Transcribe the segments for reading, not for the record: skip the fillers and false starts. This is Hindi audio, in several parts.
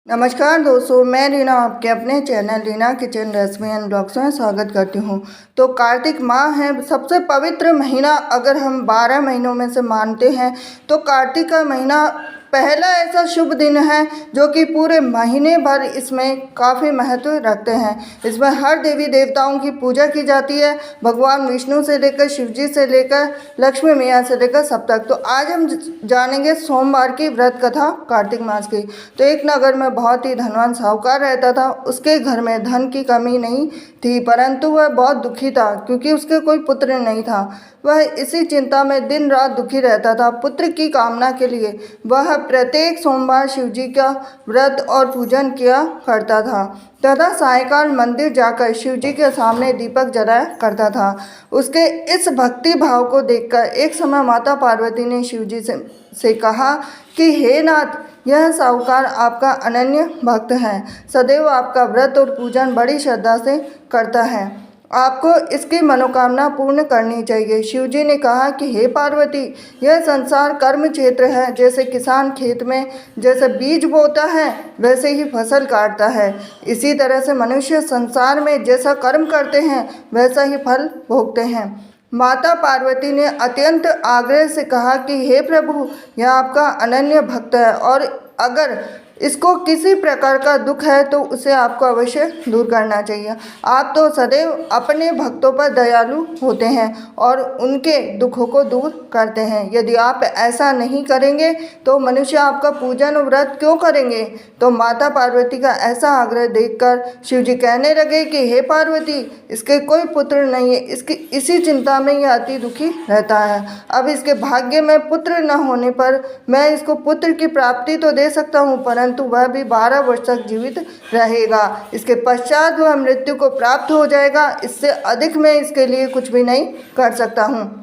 नमस्कार दोस्तों, मैं रीना आपके अपने channel Reena kitchen recipe and blogs में स्वागत करती हूँ। तो कार्तिक माह है, सबसे पवित्र महीना अगर हम 12 महीनों में से मानते हैं तो कार्तिक का महीना पहला ऐसा शुभ दिन है जो कि पूरे महीने भर इसमें काफ़ी महत्व रखते हैं। इसमें हर देवी देवताओं की पूजा की जाती है, भगवान विष्णु से लेकर शिव जी से लेकर लक्ष्मी मैया से लेकर सब तक। तो आज हम जानेंगे सोमवार की व्रत कथा कार्तिक मास की। तो एक नगर में बहुत ही धनवान साहूकार रहता था। उसके घर में धन की कमी नहीं थी, परंतु वह बहुत दुखी था क्योंकि उसके कोई पुत्र नहीं था। वह इसी चिंता में दिन रात दुखी रहता था। पुत्र की कामना के लिए वह प्रत्येक सोमवार शिव जी का व्रत और पूजन किया करता था तथा सायंकाल मंदिर जाकर शिव जी के सामने दीपक जलाया करता था। उसके इस भक्ति भाव को देखकर एक समय माता पार्वती ने शिव जी से कहा कि हे नाथ, यह साहूकार आपका अनन्य भक्त है, सदैव आपका व्रत और पूजन बड़ी श्रद्धा से करता है, आपको इसकी मनोकामना पूर्ण करनी चाहिए। शिव जी ने कहा कि हे पार्वती, यह संसार कर्म क्षेत्र है। जैसे किसान खेत में जैसे बीज बोता है वैसे ही फसल काटता है, इसी तरह से मनुष्य संसार में जैसा कर्म करते हैं वैसा ही फल भोगते हैं। माता पार्वती ने अत्यंत आग्रह से कहा कि हे प्रभु, यह आपका अनन्य भक्त है और अगर इसको किसी प्रकार का दुख है तो उसे आपको अवश्य दूर करना चाहिए। आप तो सदैव अपने भक्तों पर दयालु होते हैं और उनके दुखों को दूर करते हैं। यदि आप ऐसा नहीं करेंगे तो मनुष्य आपका पूजन और व्रत क्यों करेंगे। तो माता पार्वती का ऐसा आग्रह देखकर शिव जी कहने लगे कि हे पार्वती, इसके कोई पुत्र नहीं है, इसकी इसी चिंता में यह अति दुखी रहता है। अब इसके भाग्य में पुत्र न होने पर मैं इसको पुत्र की प्राप्ति तो दे सकता हूँ, परंतु वह भी 12 वर्ष तक जीवित रहेगा। इसके पश्चात वह मृत्यु को प्राप्त हो जाएगा। इससे अधिक मैं इसके लिए कुछ भी नहीं कर सकता हूँ।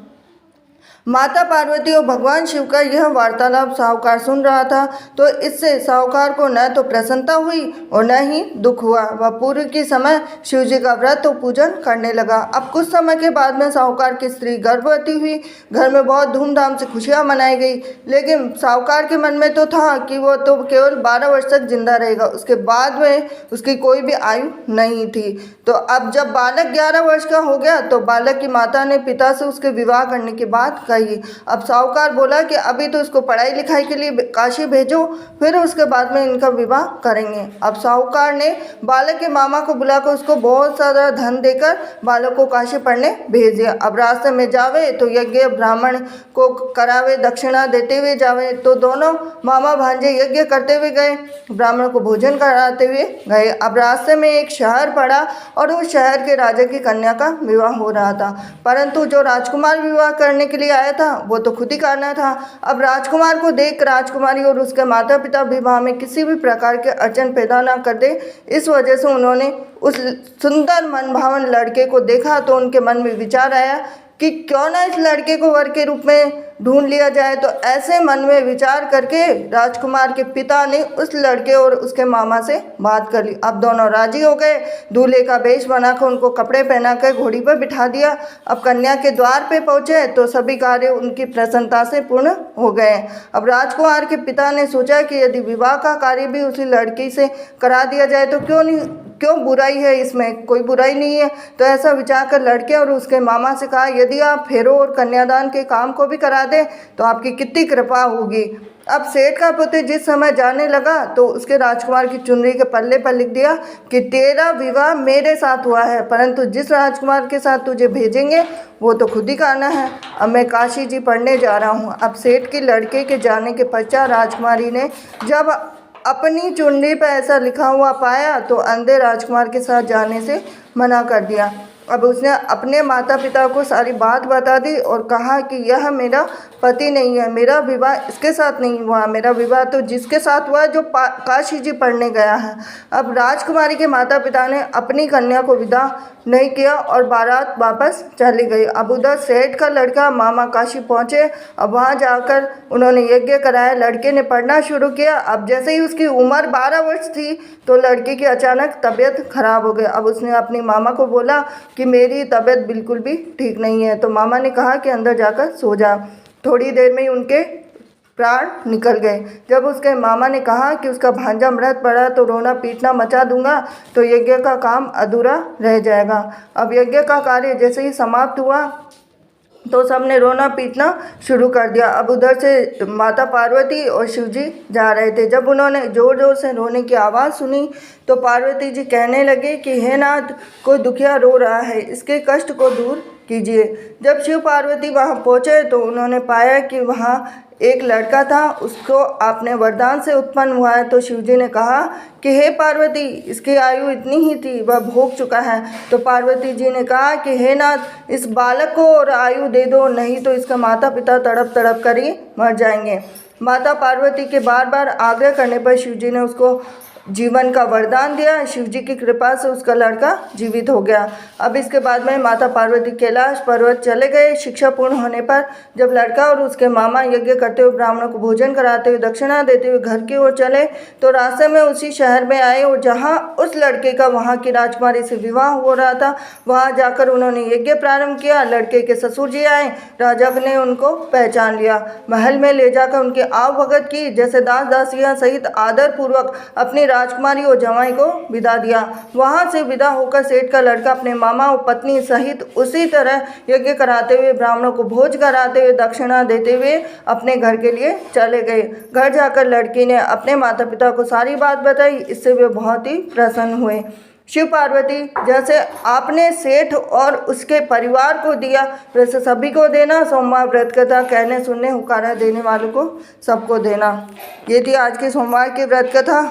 माता पार्वती और भगवान शिव का यह वार्तालाप साहूकार सुन रहा था, तो इससे साहूकार को न तो प्रसन्नता हुई और न ही दुख हुआ। वह पूर्व के समय शिव जी का व्रत और पूजन करने लगा। अब कुछ समय के बाद में साहूकार की स्त्री गर्भवती हुई। घर में बहुत धूमधाम से खुशियाँ मनाई गई, लेकिन साहूकार के मन में तो था कि वो तो केवल 12 वर्ष तक जिंदा रहेगा, उसके बाद में उसकी कोई भी आयु नहीं थी। तो अब जब बालक 11 वर्ष का हो गया तो बालक की माता ने पिता से उसके विवाह करने की बात कही। अब साहूकार बोला कि अभी तो इसको पढ़ाई लिखाई के लिए काशी भेजो, फिर उसके बाद में इनका विवाह करेंगे। अब साहूकार ने बालक के मामा को बुलाकर उसको बहुत सारा धन देकर बालक को काशी पढ़ने भेज दिया। अब रास्ते में जावे तो यज्ञ ब्राह्मण को करावे, दक्षिणा देते हुए जावे। तो दोनों मामा भांजे यज्ञ करते हुए गए, ब्राह्मण को भोजन कराते हुए गए। अब रास्ते में एक शहर पड़ा और उस शहर के राजा की कन्या का विवाह हो रहा था, परंतु जो राजकुमार विवाह करने के लिए आया था वो तो खुद ही करना था। अब राजकुमार को देख राजकुमारी और उसके माता पिता विवाह में किसी भी प्रकार के अड़चन पैदा ना कर दे, इस वजह से उन्होंने उस सुंदर मनभावन लड़के को देखा तो उनके मन में विचार आया कि क्यों ना इस लड़के को वर के रूप में ढूंढ लिया जाए। तो ऐसे मन में विचार करके राजकुमार के पिता ने उस लड़के और उसके मामा से बात कर ली। अब दोनों राजी हो गए। दूल्हे का वेश बनाकर उनको कपड़े पहनाकर घोड़ी पर बिठा दिया। अब कन्या के द्वार पे पहुंचे तो सभी कार्य उनकी प्रसन्नता से पूर्ण हो गए। अब राजकुमार के पिता ने सोचा कि यदि विवाह का कार्य भी उसी लड़की से करा दिया जाए तो क्यों बुराई है, इसमें कोई बुराई नहीं है। तो ऐसा विचार कर लड़के और उसके मामा से कहा, यदि आप फेरों और कन्यादान के काम को भी करा दें तो आपकी कितनी कृपा होगी। अब सेठ का पुत्र जिस समय जाने लगा तो उसके राजकुमार की चुनरी के पल्ले पर लिख दिया कि तेरा विवाह मेरे साथ हुआ है, परंतु जिस राजकुमार के साथ तुझे भेजेंगे वो तो खुद ही करना है। अब मैं काशी जी पढ़ने जा रहा हूँ। अब सेठ के लड़के के जाने के पश्चात राजकुमारी ने जब अपनी चुनरी पर ऐसा लिखा हुआ पाया तो अंधे राजकुमार के साथ जाने से मना कर दिया। अब उसने अपने माता पिता को सारी बात बता दी और कहा कि यह मेरा पति नहीं है, मेरा विवाह इसके साथ नहीं हुआ, मेरा विवाह तो जिसके साथ हुआ जो काशी जी पढ़ने गया है। अब राजकुमारी के माता पिता ने अपनी कन्या को विदा नहीं किया और बारात वापस चली गई। अब उधर सेठ का लड़का मामा काशी पहुँचे। अब वहाँ जाकर उन्होंने यज्ञ कराया, लड़के ने पढ़ना शुरू किया। अब जैसे ही उसकी उम्र 12 वर्ष थी तो लड़के की अचानक तबीयत खराब हो गई। अब उसने अपनी मामा को बोला कि मेरी तबीयत बिल्कुल भी ठीक नहीं है। तो मामा ने कहा कि अंदर जाकर सो जा। थोड़ी देर में ही उनके प्राण निकल गए। जब उसके मामा ने कहा कि उसका भांजा मृत पड़ा तो रोना पीटना मचा दूंगा, तो यज्ञ का काम अधूरा रह जाएगा। अब यज्ञ का कार्य जैसे ही समाप्त हुआ तो सबने रोना पीटना शुरू कर दिया। अब उधर से माता पार्वती और शिव जी जा रहे थे। जब उन्होंने ज़ोर ज़ोर से रोने की आवाज़ सुनी तो पार्वती जी कहने लगे कि हे नाथ, कोई दुखिया रो रहा है, इसके कष्ट को दूर कीजिए। जब शिव पार्वती वहाँ पहुँचे तो उन्होंने पाया कि वहाँ एक लड़का था, उसको आपने वरदान से उत्पन्न हुआ है। तो शिव जी ने कहा कि हे पार्वती, इसकी आयु इतनी ही थी, वह भोग चुका है। तो पार्वती जी ने कहा कि हे नाथ, इस बालक को और आयु दे दो, नहीं तो इसका माता पिता तड़प तड़प कर ही मर जाएंगे। माता पार्वती के बार बार आग्रह करने पर शिव जी ने उसको जीवन का वरदान दिया। शिव जी की कृपा से उसका लड़का जीवित हो गया। अब इसके बाद में माता पार्वती कैलाश पर्वत चले गए। शिक्षा पूर्ण होने पर जब लड़का और उसके मामा यज्ञ करते हुए ब्राह्मणों को भोजन कराते हुए दक्षिणा देते हुए घर की ओर चले तो रास्ते में उसी शहर में आए और जहाँ उस लड़के का वहाँ की राजकुमारी से विवाह हो रहा था, वहाँ जाकर उन्होंने यज्ञ प्रारंभ किया। लड़के के ससुर जी आए, राजा ने उनको पहचान लिया, महल में ले जाकर उनकी आव भगत की, जैसे दास दासियाँ सहित आदर पूर्वक अपनी राजकुमारी और जवाई को विदा दिया। वहां से विदा होकर सेठ का लड़का अपने मामा और पत्नी सहित उसी तरह यज्ञ कराते हुए ब्राह्मणों को भोज कराते हुए दक्षिणा देते हुए अपने घर के लिए चले गए। घर जाकर लड़की ने अपने माता पिता को सारी बात बताई। इससे वे बहुत ही प्रसन्न हुए। शिव पार्वती, जैसे आपने सेठ और उसके परिवार को दिया वैसे सभी को देना। सोमवार व्रत कथा कहने सुनने हुकारा देने वालों को सबको देना। ये थी आज की सोमवार की व्रत कथा।